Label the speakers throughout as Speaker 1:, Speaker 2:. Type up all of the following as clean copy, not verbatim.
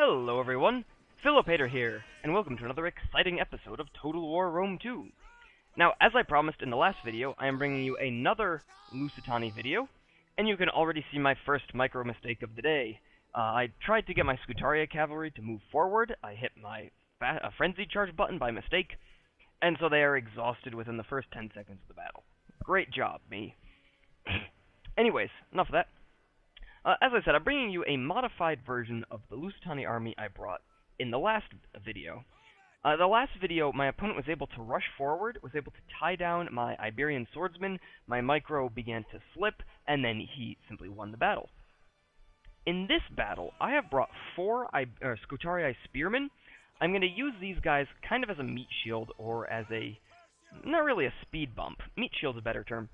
Speaker 1: Hello everyone, Philippator here, and welcome to another exciting episode of Total War Rome 2. Now, as I promised in the last video, I am bringing you another lusitani video, and you can already see my first micro mistake of the day. I tried to get my Scutaria cavalry to move forward, I hit my frenzy charge button by mistake, and so they are exhausted within the first 10 seconds of the battle. Great job, me. Anyways, enough of that. As I said, I'm bringing you a modified version of the Lusitani army I brought in the last video. The last video, my opponent was able to rush forward, was able to tie down my Iberian swordsman, my micro began to slip, and then he simply won the battle. In this battle, I have brought 4 Scutarii spearmen. I'm going to use these guys kind of as a meat shield, or as a, not really a speed bump. Meat shield's a better term.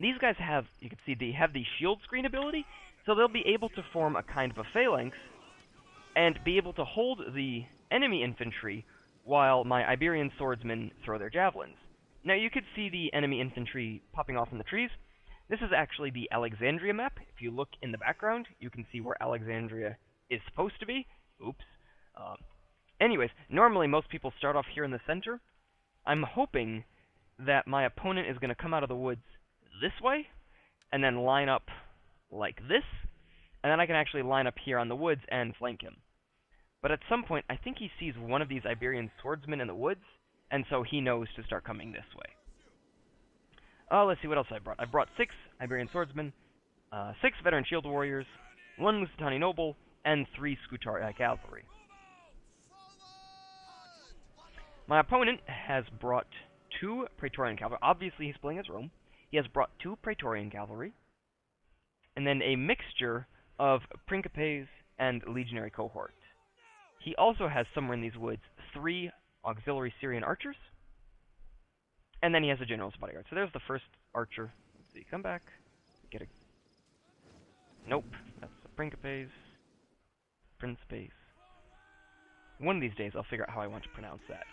Speaker 1: These guys have, you can see, they have the shield screen ability, so they'll be able to form a kind of a phalanx, and be able to hold the enemy infantry while my Iberian swordsmen throw their javelins. Now you could see the enemy infantry popping off in the trees. This is actually the Alexandria map. If you look in the background, you can see where Alexandria is supposed to be. Oops. Anyways, normally most people start off here in the center. I'm hoping that my opponent is going to come out of the woods this way, and then line up like this, and then I can actually line up here on the woods and flank him. But at some point, I think he sees one of these Iberian swordsmen in the woods, and so he knows to start coming this way. Let's see what else I brought. I brought 6 Iberian swordsmen, 6 veteran shield warriors, 1 Lusitani noble, and 3 Scutarii cavalry. My opponent has brought 2 Praetorian cavalry. Obviously, he's playing as Rome. He has brought 2 Praetorian cavalry, and then a mixture of Principes and legionary cohort. He also has somewhere in these woods 3 auxiliary Syrian archers, and then he has a general's bodyguard. So there's the first archer. Let's see, come back. Get a... Nope, that's the Principes. One of these days I'll figure out how I want to pronounce that.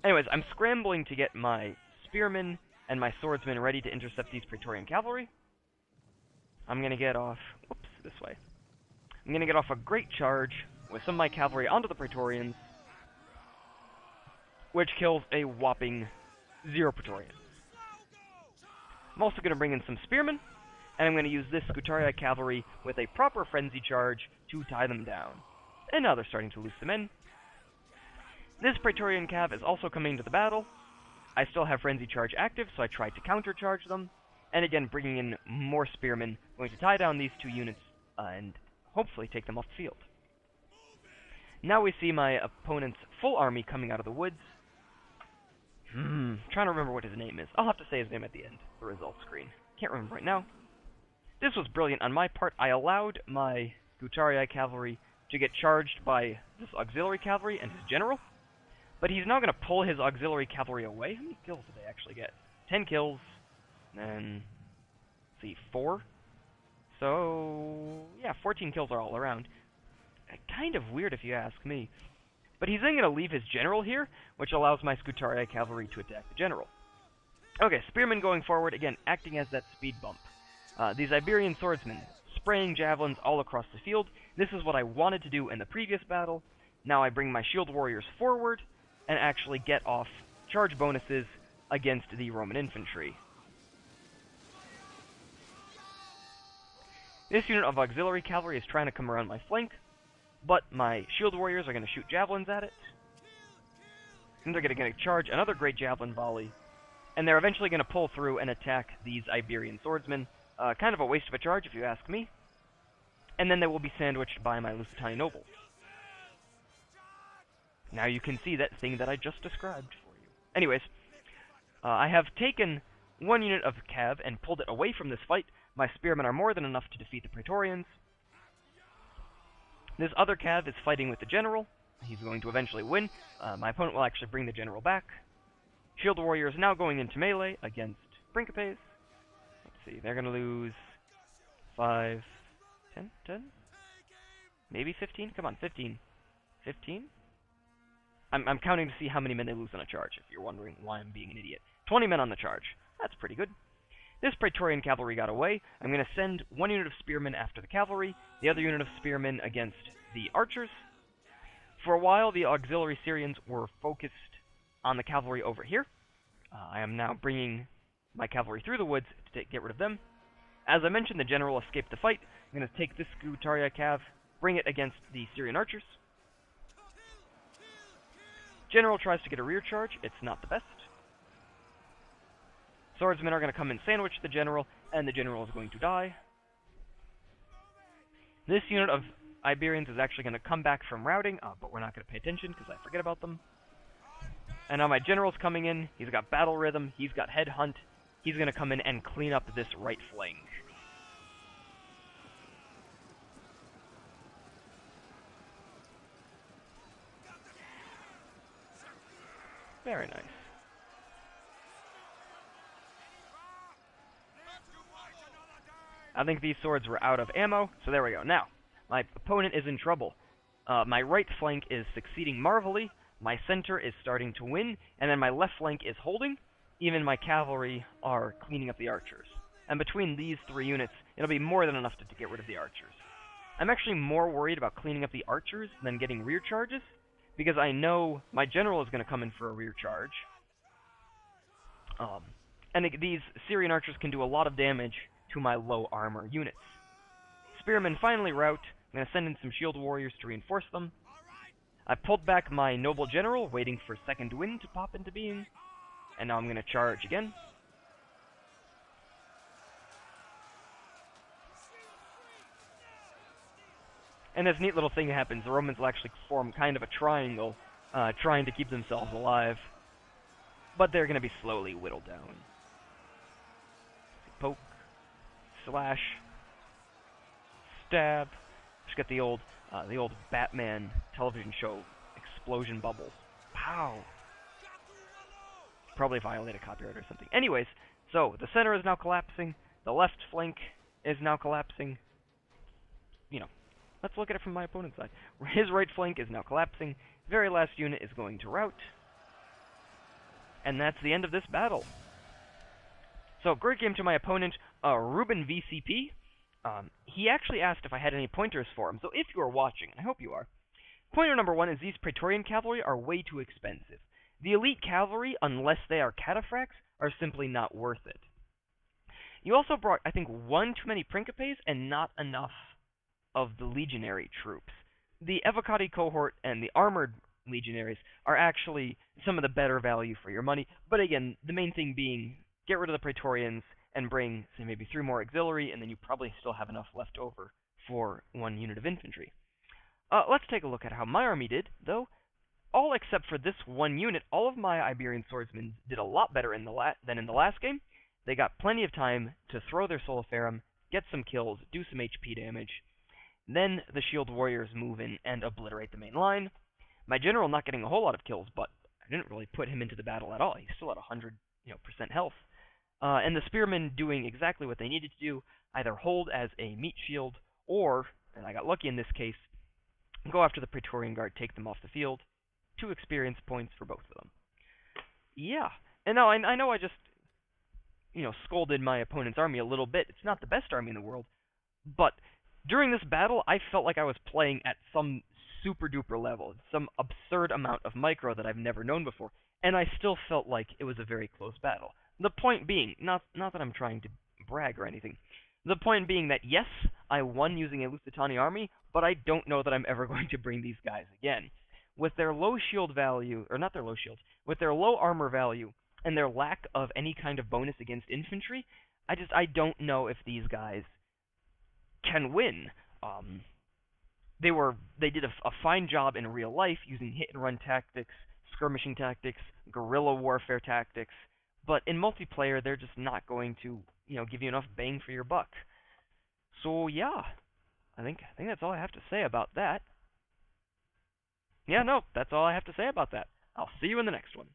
Speaker 1: Anyways, I'm scrambling to get my spearmen and my swordsmen ready to intercept these Praetorian cavalry. I'm going to get off, whoops, this way. I'm going to get off a great charge with some of my cavalry onto the Praetorians, which kills a whopping 0 Praetorians. I'm also going to bring in some spearmen, and I'm going to use this Scutarii cavalry with a proper frenzy charge to tie them down. And now they're starting to loose them in. This Praetorian cav is also coming to the battle. I still have frenzy charge active, so I tried to countercharge them. And again, bringing in more spearmen, going to tie down these 2 units, and hopefully take them off the field. Now we see my opponent's full army coming out of the woods. Trying to remember what his name is. I'll have to say his name at the end, the results screen. Can't remember right now. This was brilliant on my part. I allowed my Scutarii cavalry to get charged by this auxiliary cavalry and his general, but he's now going to pull his auxiliary cavalry away. How many kills did they actually get? 10 kills. And, let's see, 4? So, yeah, 14 kills are all around. Kind of weird if you ask me. But he's then going to leave his general here, which allows my Scutarii cavalry to attack the general. Okay, spearmen going forward, again, acting as that speed bump. These Iberian swordsmen, spraying javelins all across the field. This is what I wanted to do in the previous battle. Now I bring my shield warriors forward, and actually get off charge bonuses against the Roman infantry. This unit of auxiliary cavalry is trying to come around my flank, but my shield warriors are going to shoot javelins at it. And they're going to charge another great javelin volley, and they're eventually going to pull through and attack these Iberian swordsmen. Kind of a waste of a charge, if you ask me. And then they will be sandwiched by my Lusitani nobles. Now you can see that thing that I just described for you. Anyways, I have taken 1 unit of cav and pulled it away from this fight. My spearmen are more than enough to defeat the Praetorians. This other cav is fighting with the general. He's going to eventually win. My opponent will actually bring the general back. Shield warrior is now going into melee against Principes. Let's see, they're going to lose 5, 10? Maybe 15? Come on, 15. 15? I'm counting to see how many men they lose on a charge, if you're wondering why I'm being an idiot. 20 men on the charge. That's pretty good. This Praetorian cavalry got away. I'm going to send one unit of spearmen after the cavalry, the other unit of spearmen against the archers. For a while, the auxiliary Syrians were focused on the cavalry over here. I am now bringing my cavalry through the woods to get rid of them. As I mentioned, the general escaped the fight. I'm going to take this Guerrilla cav, bring it against the Syrian archers. General tries to get a rear charge. It's not the best. Swordsmen are going to come and sandwich the general, and the general is going to die. This unit of Iberians is actually going to come back from routing, but we're not going to pay attention because I forget about them. And now my general's coming in. He's got battle rhythm. He's got headhunt. He's going to come in and clean up this right flank. Very nice. I think these swords were out of ammo, so there we go. Now, my opponent is in trouble. My right flank is succeeding marvelly, my center is starting to win, and then my left flank is holding. Even my cavalry are cleaning up the archers. And between these three units, it'll be more than enough to get rid of the archers. I'm actually more worried about cleaning up the archers than getting rear charges, because I know my general is going to come in for a rear charge. And these Syrian archers can do a lot of damage to my low armor units. Spearmen finally rout. I'm going to send in some shield warriors to reinforce them. I pulled back my noble general, waiting for second wind to pop into being. And now I'm going to charge again. And this neat little thing happens. The Romans will actually form kind of a triangle, trying to keep themselves alive. But they're going to be slowly whittled down. Poke. Slash. Stab. Just get the old Batman television show explosion bubbles. Pow! Probably violated copyright or something. Anyways, so the center is now collapsing. The left flank is now collapsing. You know, let's look at it from my opponent's side. His right flank is now collapsing. Very last unit is going to rout. And that's the end of this battle. So, great game to my opponent, Ruben VCP. He actually asked if I had any pointers for him. So if you are watching, and I hope you are, pointer number one is these Praetorian cavalry are way too expensive. The elite cavalry, unless they are cataphracts, are simply not worth it. You also brought, I think, one too many Principes and not enough of the legionary troops. The Evocati cohort and the armored legionaries are actually some of the better value for your money, but again, the main thing being, get rid of the Praetorians and bring, say, maybe 3 more auxiliary, and then you probably still have enough left over for 1 unit of infantry. Let's take a look at how my army did, though. All except for this 1 unit, all of my Iberian swordsmen did a lot better than in the last game. They got plenty of time to throw their Soliferum, get some kills, do some HP damage. Then the shield warriors move in and obliterate the main line. My general not getting a whole lot of kills, but I didn't really put him into the battle at all. He's still at 100% health. And the spearmen doing exactly what they needed to do, either hold as a meat shield, or, and I got lucky in this case, go after the Praetorian Guard, take them off the field. 2 experience points for both of them. Yeah, and now I know I just, scolded my opponent's army a little bit. It's not the best army in the world, but during this battle, I felt like I was playing at some super-duper level, some absurd amount of micro that I've never known before, and I still felt like it was a very close battle. The point being, not that I'm trying to brag or anything, the point being that yes, I won using a Lusitani army, but I don't know that I'm ever going to bring these guys again. With their low shield value, or not their low shields, with their low armor value, and their lack of any kind of bonus against infantry, I don't know if these guys can win. They did a fine job in real life using hit-and-run tactics, skirmishing tactics, guerrilla warfare tactics, but in multiplayer, they're just not going to, give you enough bang for your buck. So yeah, I think that's all I have to say about that. Yeah, no, that's all I have to say about that. I'll see you in the next one.